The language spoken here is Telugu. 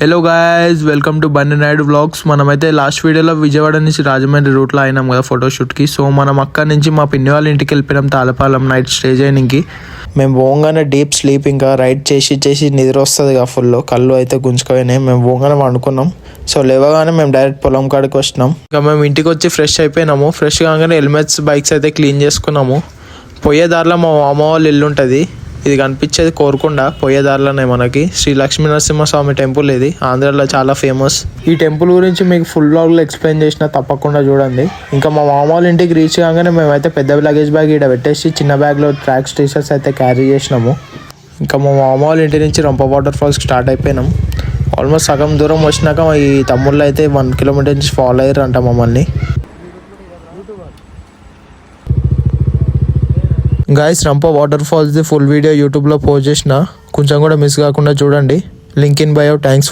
హలో గాయస్, వెల్కమ్ టు బండి నాయుడు వ్లాగ్స్. మనమైతే లాస్ట్ వీడియోలో విజయవాడ నుంచి రాజమండ్రి రూట్లో అయినాం కదా ఫోటోషూట్కి. సో మనం అక్కడి నుంచి మా పిన్ని వాళ్ళ ఇంటికి వెళ్ళిపోయినాం తాళపాలెం నైట్ స్టే చేయడానికి. మేము పోగానే డీప్ స్లీప్, ఇంకా రైడ్ చేసి నిద్ర వస్తుంది కదా ఫుల్, కళ్ళు అయితే గుంజుకుపోయినాయి. మేము పోగానే వండుకున్నాం. సో లేవగానే మేము డైరెక్ట్ పొలం కాడికి వచ్చినాం. ఇంకా మేము ఇంటికి వచ్చి ఫ్రెష్ అయిపోయినాము. ఫ్రెష్ కాగానే హెల్మెట్స్, బైక్స్ అయితే క్లీన్ చేసుకున్నాము. పోయే దారిలో మా మామ వాళ్ళ ఇల్లు ఉంటుంది. ఇది కనిపించేది కోరుకొండ. పోయే దారిలోనే మనకి శ్రీ లక్ష్మీ నరసింహస్వామి టెంపుల్. ఇది ఆంధ్రాలో చాలా ఫేమస్. ఈ టెంపుల్ గురించి మీకు ఫుల్ వ్లాగ్లో ఎక్స్ప్లెయిన్ చేసిన, తప్పకుండా చూడండి. ఇంకా మా మామ వాళ్ళ ఇంటికి రీచ్ కాగానే మేమైతే పెద్ద లగేజ్ బ్యాగ్ ఇక్కడ పెట్టేసి చిన్న బ్యాగ్లో ట్రాక్స్ టీషర్ట్స్ అయితే క్యారీ చేసినాము. ఇంకా మా మామ వాళ్ళ ఇంటి నుంచి రంప వాటర్ ఫాల్స్కి స్టార్ట్ అయిపోయినాం. ఆల్మోస్ట్ సగం దూరం వచ్చినాక ఈ తమ్ముళ్ళు అయితే 1 కిలోమీటర్ నుంచి ఫాలో అయ్యారు అంట మమ్మల్ని. గాయస్, రంప వాటర్ ఫాల్స్ది ఫుల్ వీడియో యూట్యూబ్లో పోస్ట్ చేసిన, కొంచెం కూడా మిస్ కాకుండా చూడండి. Link in bio. థ్యాంక్స్.